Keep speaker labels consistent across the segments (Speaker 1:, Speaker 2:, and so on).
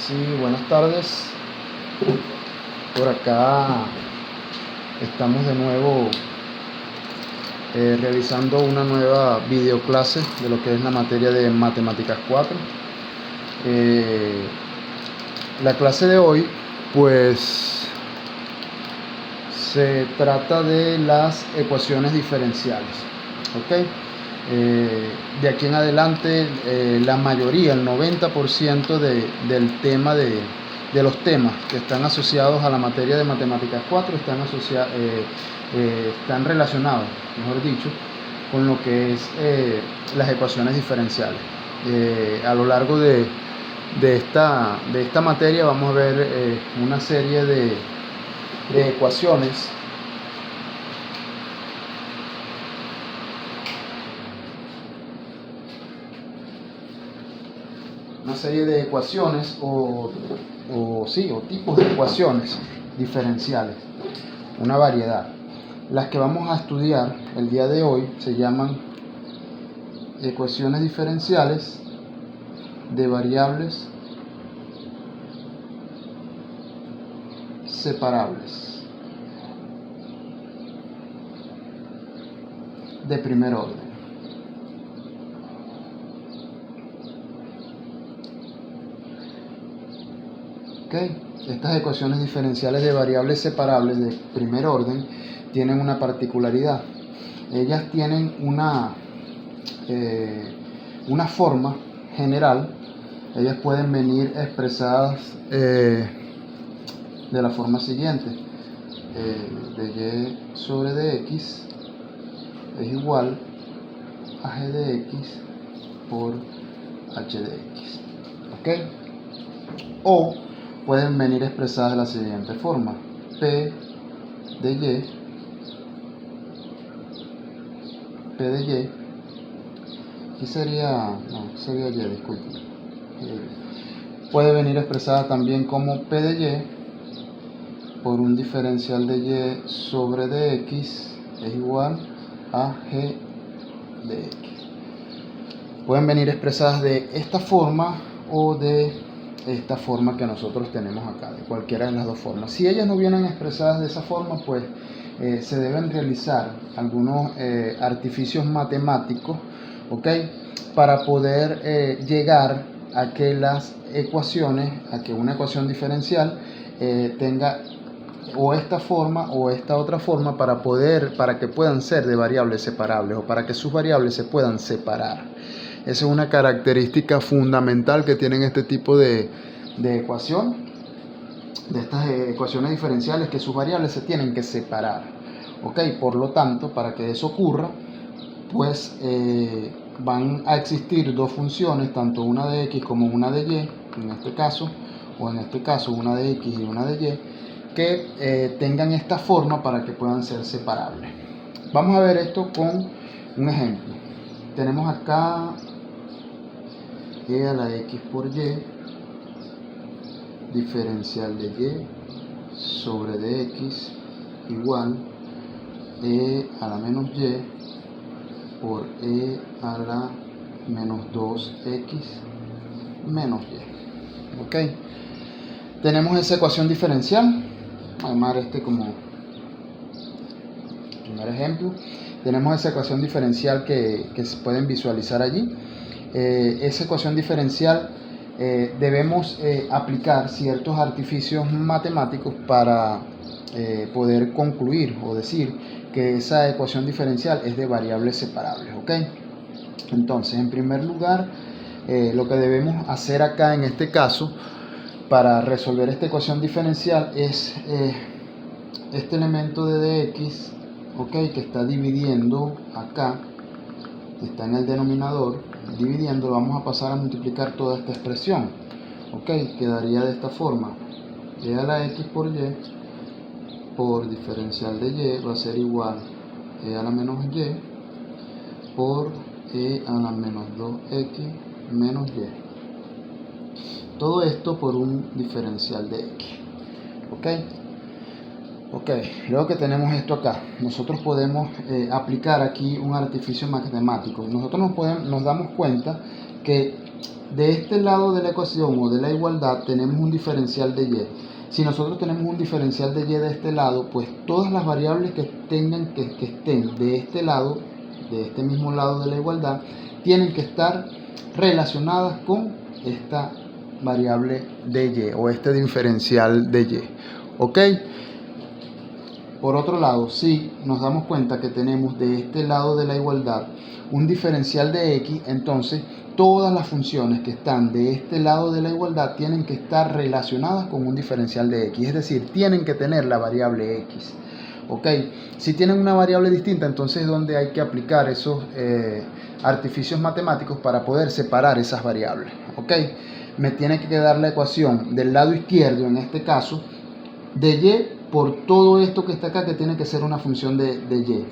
Speaker 1: Sí, buenas tardes. Por acá estamos de nuevo realizando una nueva videoclase de lo que es la materia de Matemáticas 4. La clase de hoy, pues, se trata de las ecuaciones diferenciales. ¿Ok? De aquí en adelante, la mayoría, el 90% del tema de los temas que están asociados a la materia de Matemáticas 4 están relacionados, mejor dicho, con lo que es las ecuaciones diferenciales. A lo largo de esta materia vamos a ver una serie de ecuaciones o tipos de ecuaciones diferenciales, una variedad. Las que vamos a estudiar el día de hoy se llaman ecuaciones diferenciales de variables separables de primer orden. Okay. Estas ecuaciones diferenciales de variables separables de primer orden tienen una particularidad. Ellas tienen una forma general. Ellas pueden venir expresadas de la forma siguiente: de y sobre dx es igual a g de x por h de x. ¿Ok? O pueden venir expresadas de la siguiente forma: p de y aquí sería y, disculpen. Puede venir expresada también como p de y por un diferencial de y sobre dx es igual a g de x. Pueden venir expresadas de esta forma o de esta forma que nosotros tenemos acá, de cualquiera de las dos formas. Si ellas no vienen expresadas de esa forma, pues se deben realizar algunos artificios matemáticos, ¿ok? Para poder llegar a que las ecuaciones, a que una ecuación diferencial tenga o esta forma o esta otra forma para que puedan ser de variables separables o para que sus variables se puedan separar. Esa es una característica fundamental que tienen este tipo de ecuación, de estas ecuaciones diferenciales, que sus variables se tienen que separar. ¿Ok? Por lo tanto, para que eso ocurra, pues van a existir dos funciones, tanto una de x como una de y, en este caso, o en este caso una de x y una de y, que tengan esta forma para que puedan ser separables. Vamos a ver esto con un ejemplo. Tenemos acá e a la x por y, diferencial de y sobre dx igual e a la menos y por e a la menos 2x menos y. ¿Ok? Tenemos esa ecuación diferencial. Vamos a llamar este como primer ejemplo. Tenemos esa ecuación diferencial que se pueden visualizar allí. Esa ecuación diferencial debemos aplicar ciertos artificios matemáticos para poder concluir o decir que esa ecuación diferencial es de variables separables. ¿Ok? Entonces, en primer lugar, lo que debemos hacer acá en este caso para resolver esta ecuación diferencial es este elemento de dx, ¿ok?, que está dividiendo acá, está en el denominador, dividiendo, vamos a pasar a multiplicar toda esta expresión. ¿Ok? Quedaría de esta forma: e a la x por y por diferencial de y va a ser igual e a la menos y por e a la menos 2x menos y. Todo esto por un diferencial de x. ¿Ok? Luego que tenemos esto acá, nosotros podemos aplicar aquí un artificio matemático. Nosotros nos damos cuenta que de este lado de la ecuación o de la igualdad tenemos un diferencial de y. Si nosotros tenemos un diferencial de y de este lado, pues todas las variables que estén de este lado, de este mismo lado de la igualdad, tienen que estar relacionadas con esta variable de y o este diferencial de y. ¿Ok? Por otro lado, si nos damos cuenta que tenemos de este lado de la igualdad un diferencial de x, entonces todas las funciones que están de este lado de la igualdad tienen que estar relacionadas con un diferencial de x, es decir, tienen que tener la variable x. ¿Ok? Si tienen una variable distinta, entonces es donde hay que aplicar esos artificios matemáticos para poder separar esas variables. ¿Ok? Me tiene que quedar la ecuación del lado izquierdo, en este caso, de y por todo esto que está acá, que tiene que ser una función de y.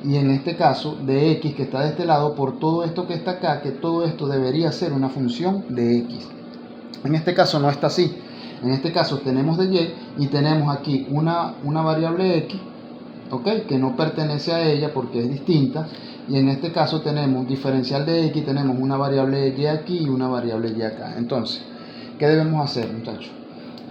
Speaker 1: Y en este caso, de x, que está de este lado, por todo esto que está acá, que todo esto debería ser una función de x. En este caso no está así. En este caso tenemos de y tenemos aquí una variable x, ¿ok? Que no pertenece a ella porque es distinta. Y en este caso tenemos diferencial de x, tenemos una variable y aquí y una variable y acá. Entonces, ¿qué debemos hacer, muchachos?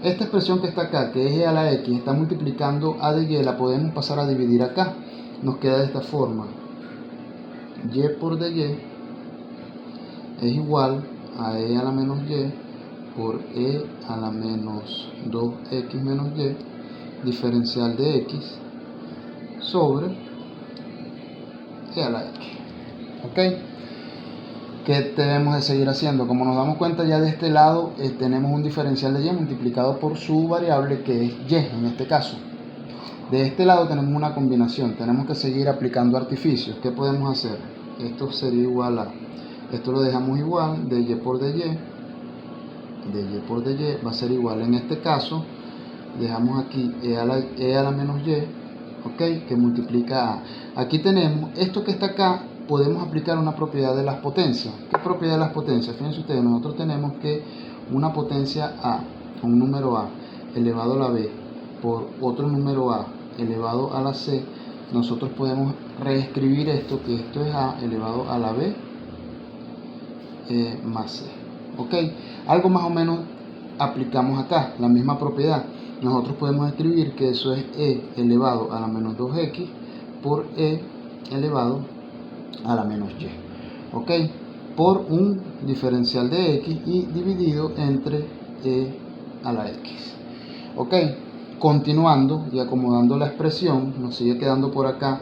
Speaker 1: Esta expresión que está acá, que es e a la x, está multiplicando a de y, la podemos pasar a dividir acá. Nos queda de esta forma: y por dy es igual a e a la menos y por e a la menos 2x menos y diferencial de x sobre e a la x. ¿Ok? ¿Qué debemos de seguir haciendo? Como nos damos cuenta, ya de este lado tenemos un diferencial de y multiplicado por su variable, que es y en este caso. De este lado tenemos una combinación, tenemos que seguir aplicando artificios. ¿Qué podemos hacer? Esto sería igual a, esto lo dejamos igual, de y por dy, de y por dy va a ser igual, en este caso, dejamos aquí e a la menos y, ¿ok? Que multiplica a. Aquí tenemos, esto que está acá, podemos aplicar una propiedad de las potencias. ¿Qué propiedad de las potencias? Fíjense ustedes, nosotros tenemos que una potencia a, un número a, elevado a la b, por otro número a, elevado a la c, nosotros podemos reescribir esto, que esto es a elevado a la b más c. ¿Ok? Algo más o menos aplicamos acá, la misma propiedad. Nosotros podemos escribir que eso es e elevado a la menos 2x por e elevado a la menos y. ¿Ok? Por un diferencial de x y dividido entre e a la x. ¿Ok? Continuando y acomodando la expresión, nos sigue quedando por acá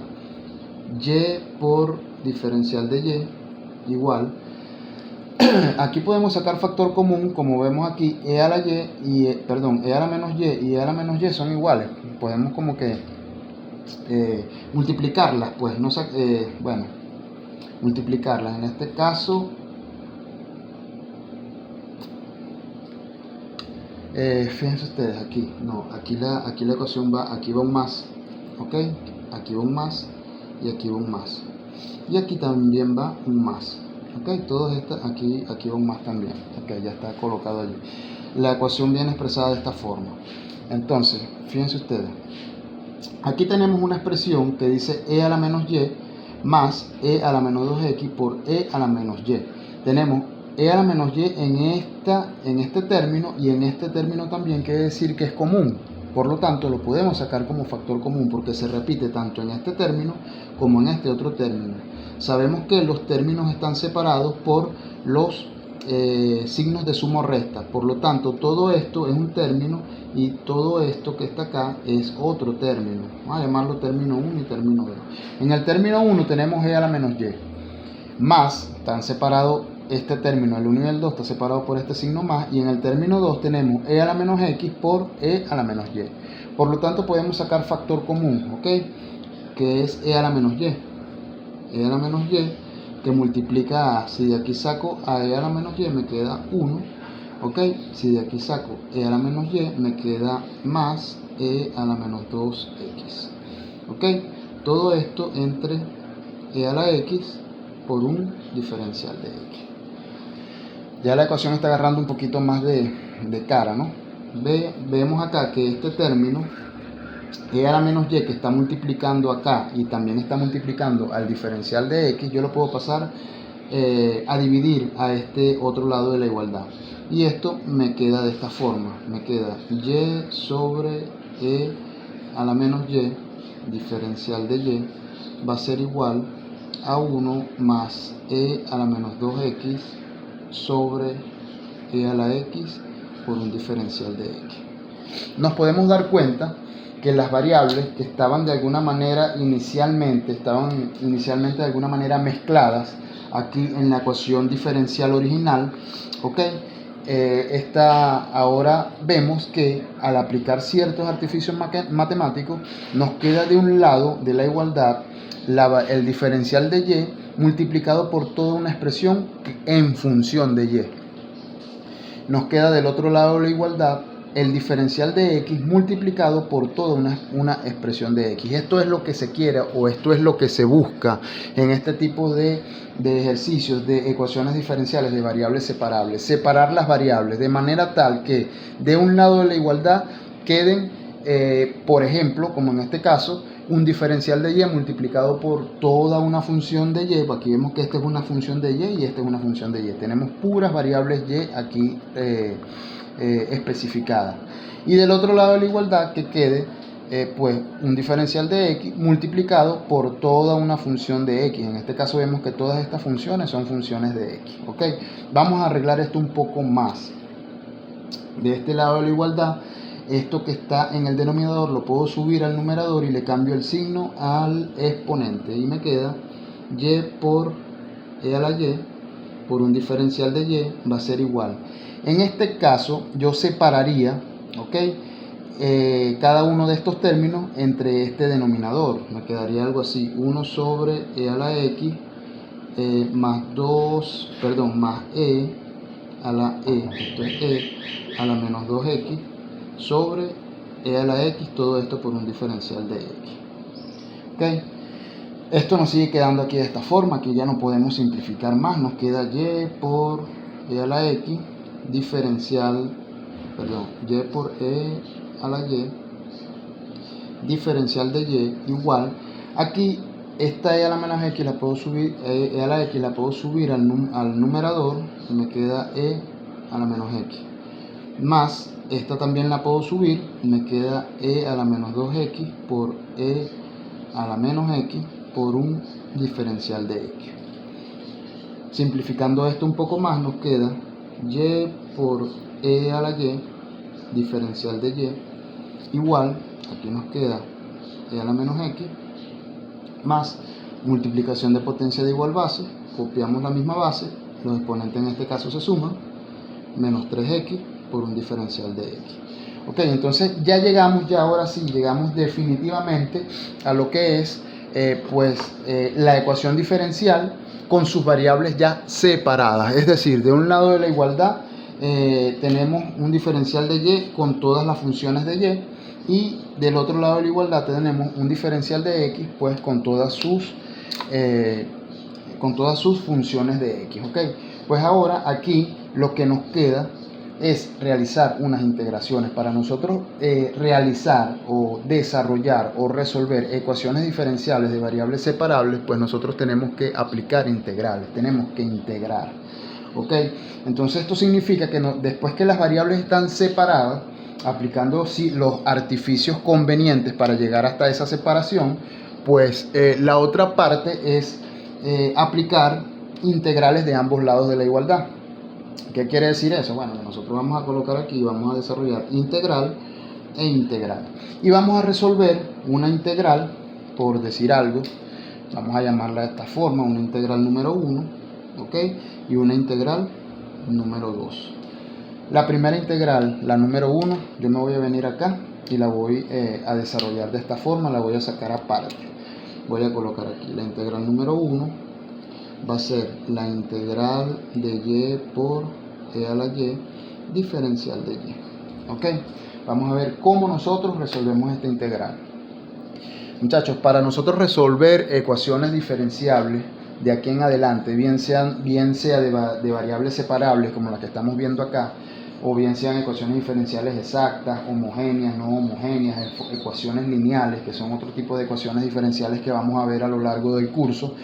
Speaker 1: y por diferencial de y igual. Aquí podemos sacar factor común, como vemos aquí, e a la y y e a la menos y e a la menos y son iguales. Podemos como que multiplicarlas, pues no bueno, multiplicarlas. En este caso, fíjense ustedes aquí, no, aquí la ecuación va, aquí va un más, ¿ok? Aquí va un más y aquí va un más. Y aquí también va un más. Ok, todos estas, aquí va un más también. Ok, ya está colocado allí. La ecuación viene expresada de esta forma. Entonces, fíjense ustedes. Aquí tenemos una expresión que dice e a la menos y más e a la menos 2x por e a la menos y. Tenemos e a la menos y en este término y en este término también, quiere decir que es común. Por lo tanto, lo podemos sacar como factor común porque se repite tanto en este término como en este otro término. Sabemos que los términos están separados por los signos de suma o resta. Por lo tanto, todo esto es un término y todo esto que está acá es otro término. Vamos a llamarlo término 1 y término 2. En el término 1 tenemos e a la menos y. Más, están separados este término, el 1 y el 2 está separado por este signo más, y en el término 2 tenemos e a la menos x por e a la menos y. Por lo tanto podemos sacar factor común, ¿ok? Que es e a la menos y. E a la menos y que multiplica a, si de aquí saco a e a la menos y me queda 1, ¿ok? Si de aquí saco e a la menos y me queda más e a la menos 2x, ¿ok? Todo esto entre e a la x por un diferencial de x. Ya la ecuación está agarrando un poquito más de cara, ¿no? Vemos acá que este término, e a la menos y, que está multiplicando acá y también está multiplicando al diferencial de x, yo lo puedo pasar a dividir a este otro lado de la igualdad. Y esto me queda de esta forma, me queda y sobre e a la menos y diferencial de y va a ser igual a 1 más e a la menos 2x sobre e a la x por un diferencial de x. Nos podemos dar cuenta que las variables que estaban de alguna manera inicialmente de alguna manera mezcladas aquí en la ecuación diferencial original, ¿ok? Ahora vemos que al aplicar ciertos artificios matemáticos nos queda de un lado de la igualdad el diferencial de y multiplicado por toda una expresión en función de y. Nos queda del otro lado de la igualdad el diferencial de x multiplicado por toda una expresión de x. Esto es lo que se quiere o esto es lo que se busca en este tipo de ejercicios de ecuaciones diferenciales de variables separables. Separar las variables de manera tal que de un lado de la igualdad queden, por ejemplo, como en este caso, un diferencial de y multiplicado por toda una función de y. Aquí vemos que esta es una función de y esta es una función de y. Tenemos puras variables y aquí especificada, y del otro lado de la igualdad que quede pues un diferencial de x multiplicado por toda una función de x. En este caso vemos que todas estas funciones son funciones de x. ¿Ok? Vamos a arreglar esto un poco más. De este lado de la igualdad, esto que está en el denominador lo puedo subir al numerador y le cambio el signo al exponente y me queda y por e a la y por un diferencial de y va a ser igual. En este caso yo separaría, ¿ok? Cada uno de estos términos entre este denominador. Me quedaría algo así, 1 sobre e a la x más e a la esto es e a la menos 2x sobre e a la x, todo esto por un diferencial de x. ¿Ok? Esto nos sigue quedando aquí de esta forma, aquí ya no podemos simplificar más, nos queda y por e a la x diferencial, y por e a la y diferencial de y igual, aquí esta e a la menos x la puedo subir, e a la x la puedo subir al numerador y me queda e a la menos x, más esta también la puedo subir y me queda e a la menos 2x por e a la menos x por un diferencial de x. Simplificando esto un poco más nos queda y por e a la y diferencial de y igual, aquí nos queda e a la menos x más multiplicación de potencia de igual base, copiamos la misma base, los exponentes en este caso se suman, menos 3x por un diferencial de x. Ok, entonces ya llegamos, ahora sí llegamos definitivamente a lo que es la ecuación diferencial con sus variables ya separadas, es decir, de un lado de la igualdad tenemos un diferencial de y con todas las funciones de y del otro lado de la igualdad tenemos un diferencial de x pues con todas sus funciones de x. ¿Ok? Pues ahora aquí lo que nos queda es realizar unas integraciones. Para nosotros realizar o desarrollar o resolver ecuaciones diferenciales de variables separables, pues nosotros tenemos que aplicar integrales, tenemos que integrar. ¿Ok? Entonces esto significa que después que las variables están separadas, aplicando los artificios convenientes para llegar hasta esa separación, pues la otra parte es aplicar integrales de ambos lados de la igualdad. ¿Qué quiere decir eso? Bueno, nosotros vamos a colocar aquí, vamos a desarrollar integral e integral. Y vamos a resolver una integral, por decir algo, vamos a llamarla de esta forma, una integral número 1, ¿ok? Y una integral número 2. La primera integral, la número 1, yo me voy a venir acá y la voy a desarrollar de esta forma, la voy a sacar aparte. Voy a colocar aquí la integral número 1, va a ser la integral de y por e a la y diferencial de y. ¿Ok? Vamos a ver cómo nosotros resolvemos esta integral. Muchachos, para nosotros resolver ecuaciones diferenciables de aquí en adelante, bien sea de variables separables como las que estamos viendo acá, o bien sean ecuaciones diferenciales exactas, homogéneas, no homogéneas, ecuaciones lineales, que son otro tipo de ecuaciones diferenciales que vamos a ver a lo largo del curso,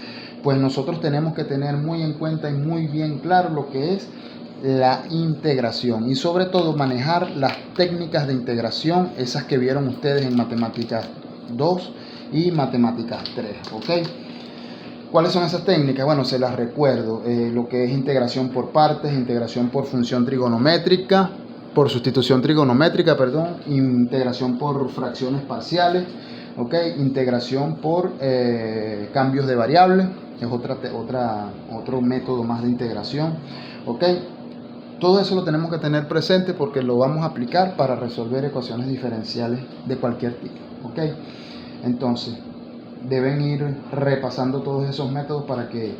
Speaker 1: pues nosotros tenemos que tener muy en cuenta y muy bien claro lo que es la integración y sobre todo manejar las técnicas de integración, esas que vieron ustedes en Matemáticas 2 y Matemáticas 3, ¿ok? ¿Cuáles son esas técnicas? Bueno, se las recuerdo, lo que es integración por partes, integración por función trigonométrica, por sustitución trigonométrica, perdón, integración por fracciones parciales, ¿ok? Integración por cambios de variables, es otro método más de integración, ¿ok? Todo eso lo tenemos que tener presente porque lo vamos a aplicar para resolver ecuaciones diferenciales de cualquier tipo, ¿ok? Entonces, deben ir repasando todos esos métodos para que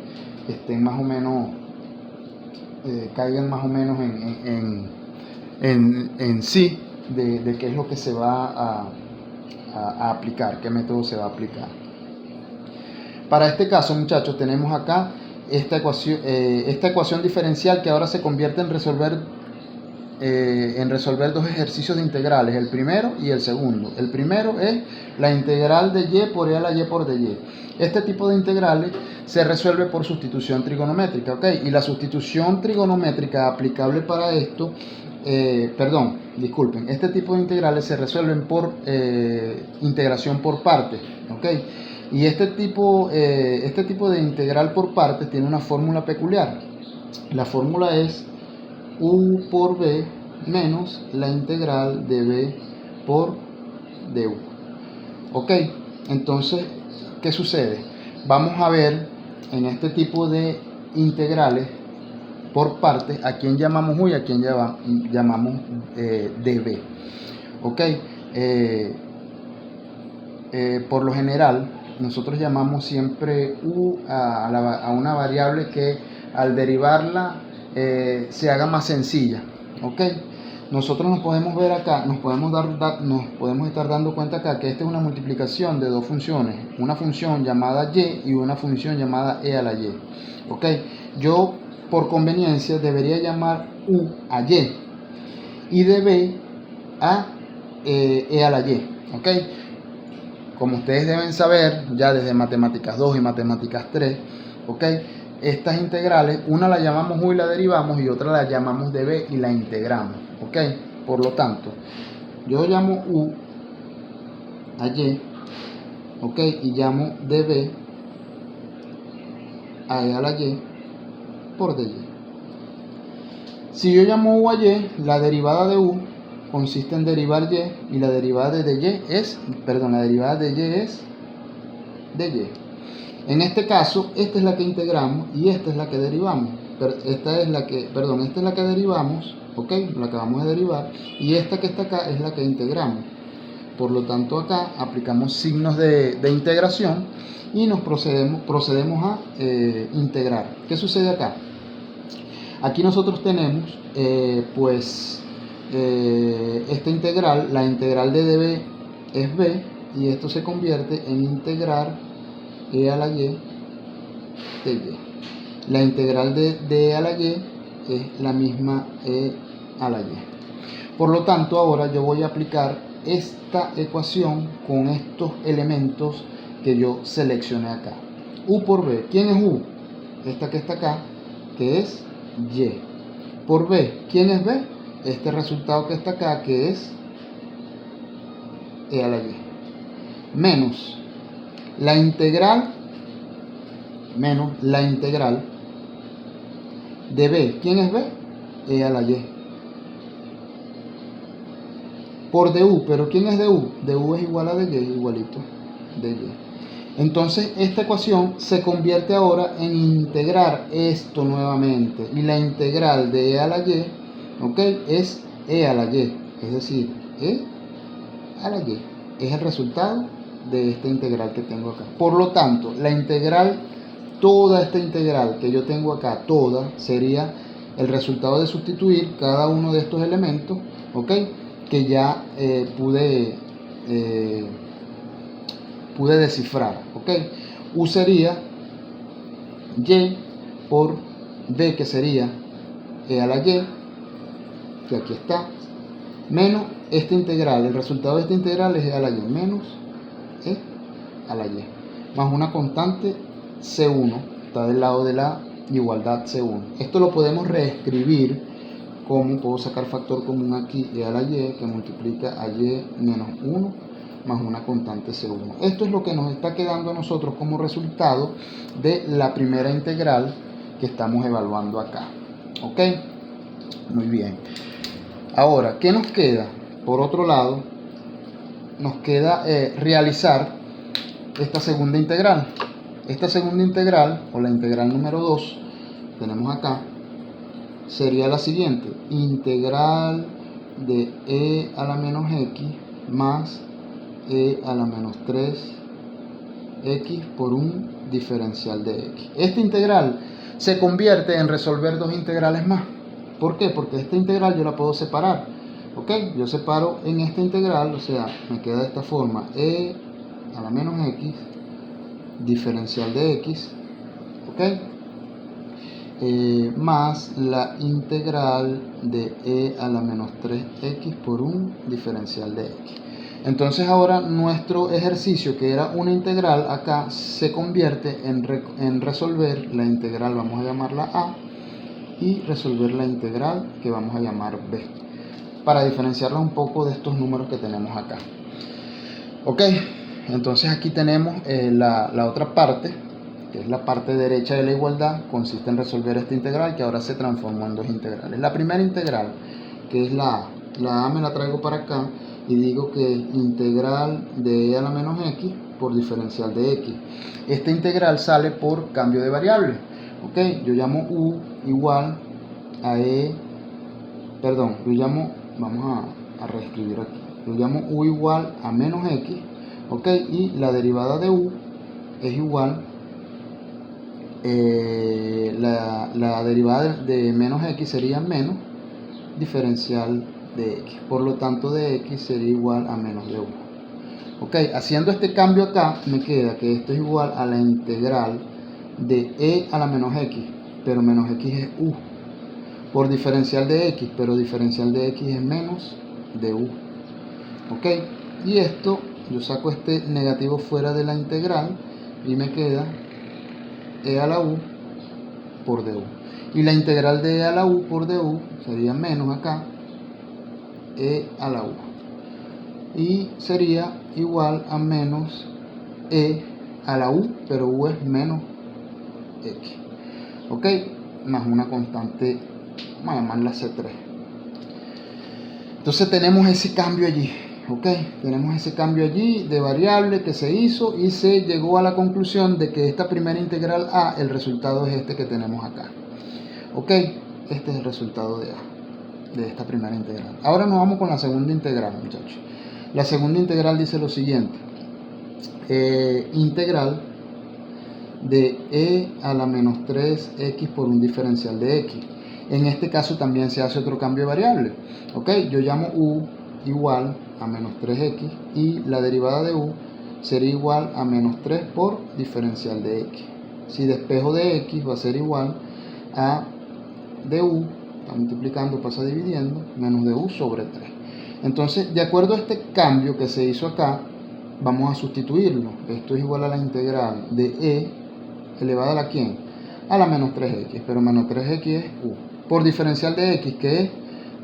Speaker 1: estén más o menos, caigan más o menos en sí de qué es lo que se va a aplicar, qué método se va a aplicar. Para este caso, muchachos, tenemos acá esta ecuación diferencial que ahora se convierte en resolver dos ejercicios de integrales, el primero y el segundo. El primero es la integral de y por e a la y por dy. Este tipo de integrales se resuelve por sustitución trigonométrica, ¿ok? Y la sustitución trigonométrica aplicable para esto, este tipo de integrales se resuelven por integración por partes, ¿ok? Y este tipo de integral por partes tiene una fórmula peculiar. La fórmula es u por b menos la integral de b por du. Ok, entonces, ¿qué sucede? Vamos a ver en este tipo de integrales por partes a quién llamamos u y a quién llamamos db. Ok, por lo general nosotros llamamos siempre u a una variable que al derivarla se haga más sencilla, ¿ok? Nosotros nos podemos ver acá, nos podemos estar dando cuenta acá que esta es una multiplicación de dos funciones, una función llamada y una función llamada e a la y, ¿ok? Yo por conveniencia debería llamar u a y db a e a la y, ¿ok? Como ustedes deben saber, ya desde Matemáticas 2 y Matemáticas 3, ¿ok? Estas integrales, una la llamamos u y la derivamos y otra la llamamos db y la integramos, ¿ok? Por lo tanto, yo llamo u a y, ¿ok? Y llamo db a e a la y por dy. Si yo llamo u a y, la derivada de u consiste en derivar y la derivada de dy es dy. En este caso, esta es la que integramos y esta es la que derivamos. Esta es la que derivamos, ¿ok? La que vamos a derivar, y esta que está acá es la que integramos. Por lo tanto, acá aplicamos signos de integración y nos procedemos a integrar. ¿Qué sucede acá? Aquí nosotros tenemos, esta integral, la integral de db es b, y esto se convierte en integrar e a la y de y. La integral de e a la y es la misma e a la y. Por lo tanto, ahora yo voy a aplicar esta ecuación con estos elementos que yo seleccioné acá. U por b. ¿Quién es u? Esta que está acá, que es y. Por b. ¿Quién es b? Este resultado que está acá, que es e a la y. Menos la integral de b. ¿Quién es b? E a la y. Por du, pero ¿quién es du? Du es igual a dy, igualito de y. Entonces esta ecuación se convierte ahora en integrar esto nuevamente, y la integral de e a la y, ¿ok? Es e a la y, es decir, e a la y es el resultado de esta integral que tengo acá. Por lo tanto, toda esta integral que yo tengo acá, toda, sería el resultado de sustituir cada uno de estos elementos, ¿ok? Que ya pude descifrar, ¿ok? U sería y por b, que sería e a la y, que aquí está, menos esta integral, el resultado de esta integral es e a la y, menos e a la y, más una constante C1, está del lado de la igualdad C1. Esto lo podemos reescribir como, puedo sacar factor común aquí, e a la y, que multiplica a y menos 1 más una constante C1. Esto es lo que nos está quedando a nosotros como resultado de la primera integral que estamos evaluando acá. ¿Ok? Muy bien. Ahora, ¿qué nos queda? Por otro lado, nos queda realizar esta segunda integral. Esta segunda integral, o la integral número 2, tenemos acá, sería la siguiente: integral de e a la menos x más e a la menos 3x por un diferencial de x. Esta integral se convierte en resolver dos integrales más. ¿Por qué? Porque esta integral yo la puedo separar. ¿Ok? Yo separo en esta integral, o sea, me queda de esta forma: e a la menos x diferencial de x, ¿ok? Más la integral de e a la menos 3x por un diferencial de x. Entonces ahora nuestro ejercicio, que era una integral, acá se convierte en resolver la integral, vamos a llamarla a, y resolver la integral que vamos a llamar b, para diferenciarla un poco de estos números que tenemos acá. Ok, entonces aquí tenemos la otra parte, que es la parte derecha de la igualdad. Consiste en resolver esta integral, que ahora se transformó en dos integrales. La primera integral, que es la a, me la traigo para acá y digo que integral de e a la menos x por diferencial de x. Esta integral sale por cambio de variable. Ok, yo llamo u igual a vamos a reescribir aquí. Yo llamo u igual a menos x, ok, y la derivada de u es igual, la derivada de menos x sería menos diferencial de x, por lo tanto de x sería igual a menos de 1. Ok, haciendo este cambio acá, me queda que esto es igual a la integral de e a la menos x, pero menos x es u, por diferencial de x, pero diferencial de x es menos de u. Ok, y esto, yo saco este negativo fuera de la integral y me queda e a la u por du. Y la integral de e a la u por du sería menos acá e a la u. Y sería igual a menos e a la u, pero u es menos x. Ok, más una constante, vamos a llamarla C3. Entonces tenemos ese cambio allí. Ok, tenemos ese cambio allí de variable que se hizo y se llegó a la conclusión de que esta primera integral a, el resultado es este que tenemos acá. Ok, este es el resultado de a, de esta primera integral. Ahora nos vamos con la segunda integral, muchachos. La segunda integral dice lo siguiente: integral de e a la menos 3x por un diferencial de x. En este caso también se hace otro cambio de variable. Ok, yo llamo u igual a menos 3x y la derivada de u sería igual a menos 3 por diferencial de x. Si despejo de x va a ser igual a du, está multiplicando, pasa dividiendo, menos du sobre 3. Entonces, de acuerdo a este cambio que se hizo acá, vamos a sustituirlo. Esto es igual a la integral de e elevada a la ¿quién? A la menos 3x, pero menos 3x es u, por diferencial de x, que es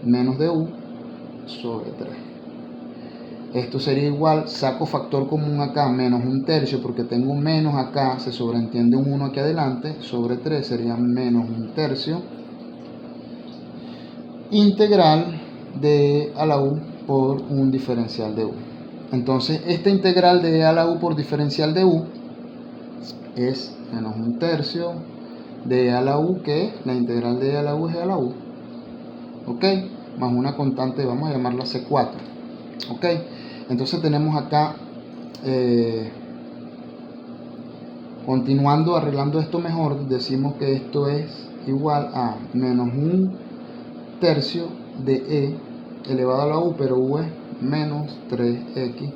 Speaker 1: menos de u sobre 3. Esto sería igual, saco factor común acá, menos un tercio, porque tengo un menos acá, se sobreentiende un 1 aquí adelante, sobre 3 sería menos un tercio, integral de a la u por un diferencial de u. Entonces esta integral de a la u por diferencial de u es menos un tercio de a la u, que la integral de a la u es a la u, ok, más una constante, vamos a llamarla C4. ok, entonces tenemos acá, continuando, arreglando esto mejor, decimos que esto es igual a menos un tercio de e elevado a la u, pero u es menos 3x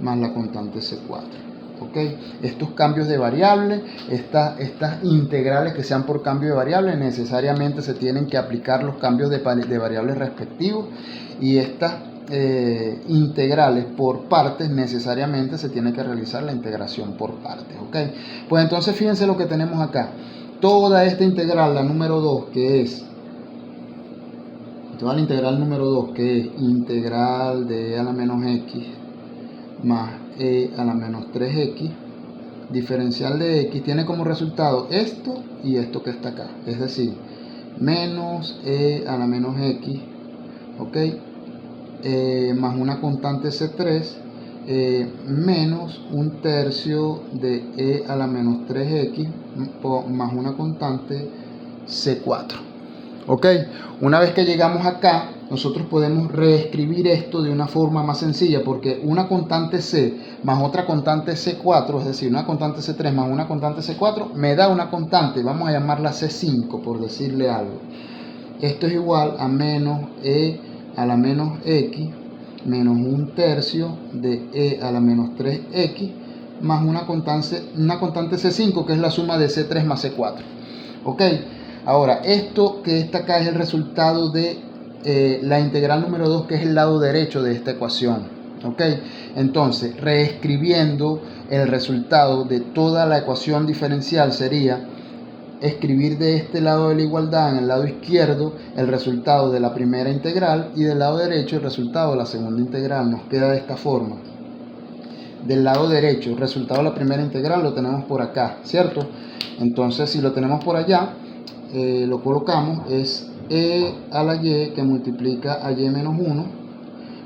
Speaker 1: más la constante C4. ¿Ok? Estos cambios de variable, estas integrales que sean por cambio de variable, necesariamente se tienen que aplicar los cambios de variables respectivos, y estas integrales por partes, necesariamente se tiene que realizar la integración por partes, ¿ok? Pues entonces fíjense lo que tenemos acá. Toda esta integral, la número 2, que es toda la integral número 2, que es integral de e a la menos x más e a la menos 3x, diferencial de x, tiene como resultado esto y esto que está acá, es decir, menos e a la menos x, ok, más una constante C3, menos un tercio de e a la menos 3x más una constante C4. Ok, una vez que llegamos acá, nosotros podemos reescribir esto de una forma más sencilla, porque una constante C más otra constante C4, es decir, una constante C3 más una constante C4, me da una constante, vamos a llamarla C5 por decirle algo. Esto es igual a menos e a la menos x menos un tercio de e a la menos 3x más una constante C5, que es la suma de C3 más C4. Ok, ahora esto que está acá es el resultado de la integral número 2, que es el lado derecho de esta ecuación. Ok, entonces reescribiendo el resultado de toda la ecuación diferencial sería escribir de este lado de la igualdad en el lado izquierdo el resultado de la primera integral y del lado derecho el resultado de la segunda integral. Nos queda de esta forma. Del lado derecho, el resultado de la primera integral lo tenemos por acá, ¿cierto? Entonces, si lo tenemos por allá, lo colocamos, es e a la y que multiplica a y menos 1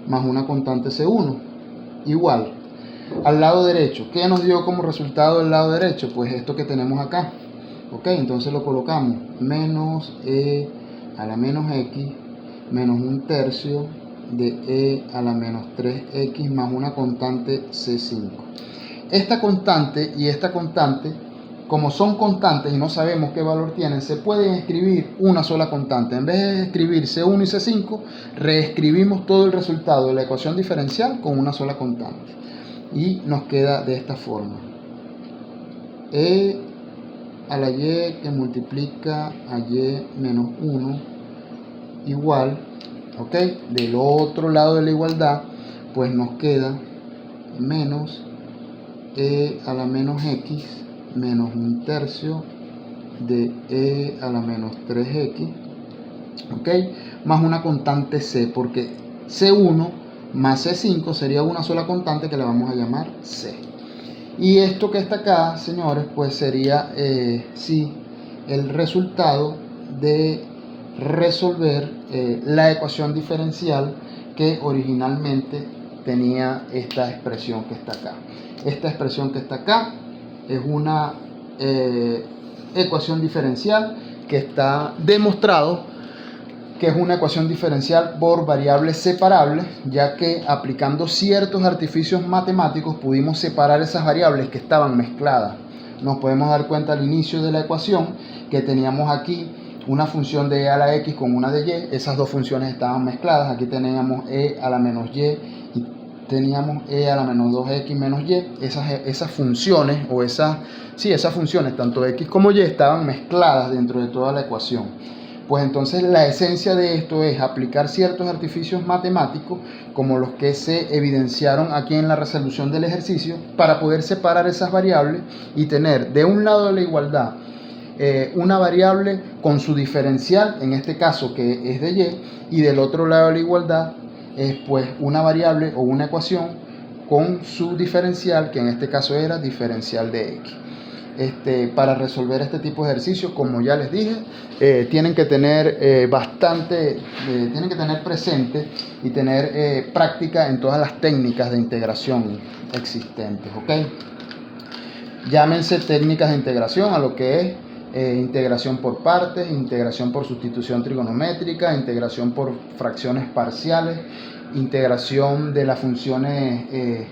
Speaker 1: más una constante C1, igual al lado derecho. ¿Qué nos dio como resultado del lado derecho? Pues esto que tenemos acá. Ok, entonces lo colocamos, menos e a la menos x menos un tercio de e a la menos 3x más una constante C5. Esta constante y esta constante, como son constantes y no sabemos qué valor tienen, se pueden escribir una sola constante. En vez de escribir C1 y C5, reescribimos todo el resultado de la ecuación diferencial con una sola constante. Y nos queda de esta forma. E a la y que multiplica a y menos 1 igual, ok, del otro lado de la igualdad, pues nos queda menos e a la menos x menos un tercio de e a la menos 3x, ok, más una constante c, porque C1 más C5 sería una sola constante que le vamos a llamar c. Y esto que está acá, señores, pues sería sí, el resultado de resolver la ecuación diferencial que originalmente tenía esta expresión que está acá. Esta expresión que está acá es una ecuación diferencial que está demostrado que es una ecuación diferencial por variables separables, ya que aplicando ciertos artificios matemáticos pudimos separar esas variables que estaban mezcladas. Nos podemos dar cuenta al inicio de la ecuación que teníamos aquí una función de e a la x con una de y, esas dos funciones estaban mezcladas. Aquí teníamos e a la menos y y teníamos e a la menos 2x menos y. Esas funciones, o esas funciones, tanto x como y, estaban mezcladas dentro de toda la ecuación. Pues entonces la esencia de esto es aplicar ciertos artificios matemáticos como los que se evidenciaron aquí en la resolución del ejercicio para poder separar esas variables y tener de un lado de la igualdad una variable con su diferencial, en este caso que es de y del otro lado de la igualdad es pues una variable o una ecuación con su diferencial, que en este caso era diferencial de x. Para resolver este tipo de ejercicios, como ya les dije, tienen que tener tienen que tener presente y tener práctica en todas las técnicas de integración existentes, ¿ok? Llámense técnicas de integración a lo que es integración por partes, integración por sustitución trigonométrica, integración por fracciones parciales, integración de las funciones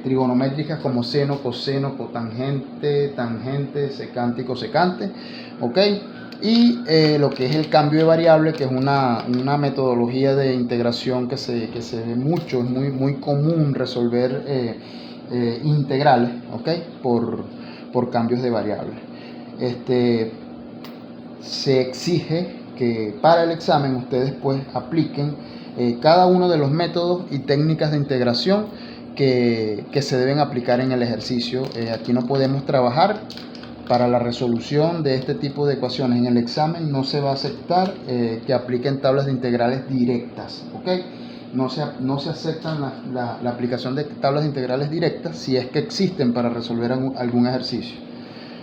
Speaker 1: trigonométricas como seno, coseno, cotangente, tangente, secante y cosecante, ¿ok? Y lo que es el cambio de variable, que es una metodología de integración que se ve mucho, es muy común resolver integrales, ¿ok? Por cambios de variables. Se exige que para el examen ustedes pues apliquen cada uno de los métodos y técnicas de integración que se deben aplicar en el ejercicio. Aquí no podemos trabajar para la resolución de este tipo de ecuaciones. En el examen no se va a aceptar que apliquen tablas de integrales directas, ¿ok? No se aceptan la aplicación de tablas de integrales directas si es que existen para resolver algún ejercicio,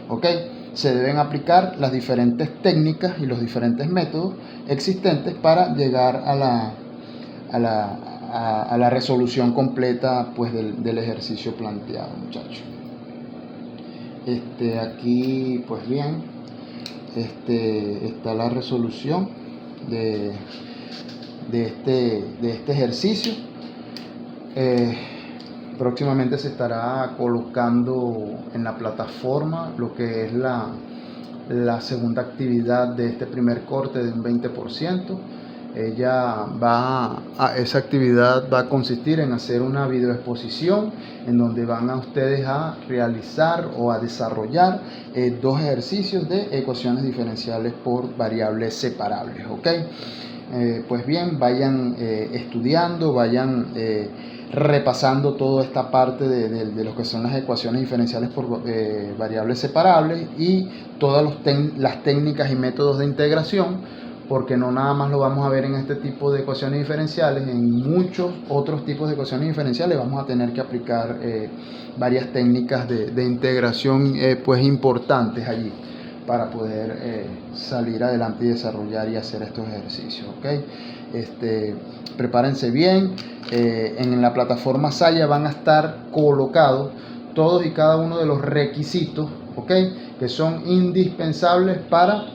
Speaker 1: ¿ok? Se deben aplicar las diferentes técnicas y los diferentes métodos existentes para llegar a la resolución completa, pues, del ejercicio planteado, muchachos. Aquí, pues bien, está la resolución de este ejercicio. Próximamente se estará colocando en la plataforma lo que es la segunda actividad de este primer corte de un 20%. Esa actividad va a consistir en hacer una videoexposición en donde van a ustedes a realizar o a desarrollar 2 ejercicios de ecuaciones diferenciales por variables separables, ¿ok? Pues bien, vayan estudiando, vayan repasando toda esta parte de lo que son las ecuaciones diferenciales por variables separables y todas las técnicas y métodos de integración, porque no nada más lo vamos a ver en este tipo de ecuaciones diferenciales, en muchos otros tipos de ecuaciones diferenciales vamos a tener que aplicar varias técnicas de integración pues importantes allí para poder salir adelante y desarrollar y hacer estos ejercicios, ¿ok? Prepárense bien. En la plataforma Saya van a estar colocados todos y cada uno de los requisitos, ¿ok?, que son indispensables para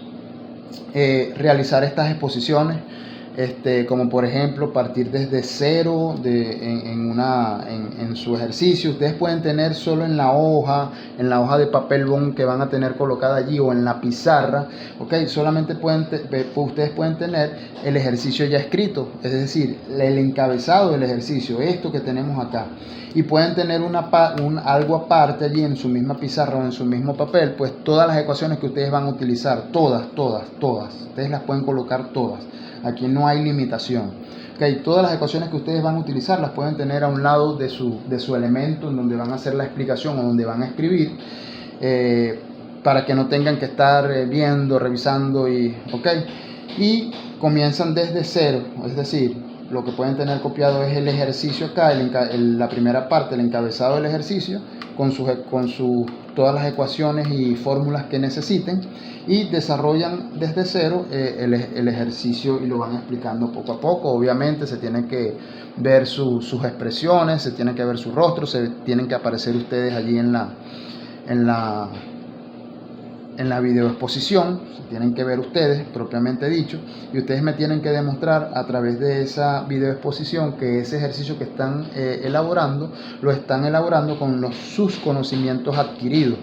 Speaker 1: realizar estas exposiciones, como por ejemplo partir desde cero en su ejercicio. Ustedes pueden tener solo en la hoja de papel bond que van a tener colocada allí o en la pizarra, ¿ok? Solamente ustedes pueden tener el ejercicio ya escrito, es decir, el encabezado del ejercicio, esto que tenemos acá, y pueden tener algo aparte allí en su misma pizarra o en su mismo papel, pues todas las ecuaciones que ustedes van a utilizar, todas, ustedes las pueden colocar todas. Aquí no hay limitación. Okay, todas las ecuaciones que ustedes van a utilizar las pueden tener a un lado de su elemento en donde van a hacer la explicación o donde van a escribir, para que no tengan que estar viendo, revisando y comienzan desde cero. Es decir, lo que pueden tener copiado es el ejercicio acá, la primera parte, el encabezado del ejercicio con todas las ecuaciones y fórmulas que necesiten, y desarrollan desde cero el ejercicio y lo van explicando poco a poco. Obviamente se tienen que ver sus expresiones, se tienen que ver su rostro, se tienen que aparecer ustedes allí en la videoexposición, se tienen que ver ustedes propiamente dicho, y ustedes me tienen que demostrar a través de esa videoexposición que ese ejercicio que están elaborando lo están elaborando con sus conocimientos adquiridos,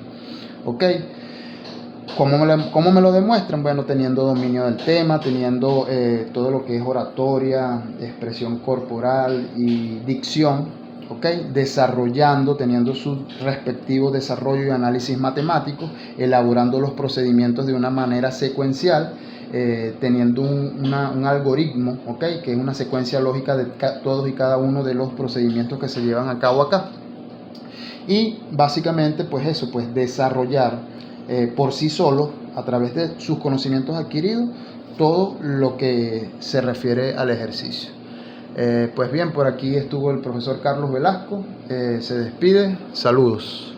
Speaker 1: ¿ok? ¿Cómo me lo demuestran? Bueno, teniendo dominio del tema, teniendo todo lo que es oratoria, expresión corporal y dicción, ¿ok? Teniendo su respectivo desarrollo y análisis matemático, elaborando los procedimientos de una manera secuencial, teniendo un algoritmo, ¿ok?, que es una secuencia lógica de todos y cada uno de los procedimientos que se llevan a cabo acá. Y básicamente, pues eso, pues desarrollar por sí solo, a través de sus conocimientos adquiridos, todo lo que se refiere al ejercicio. Pues bien, por aquí estuvo el profesor Carlos Velasco, se despide, saludos.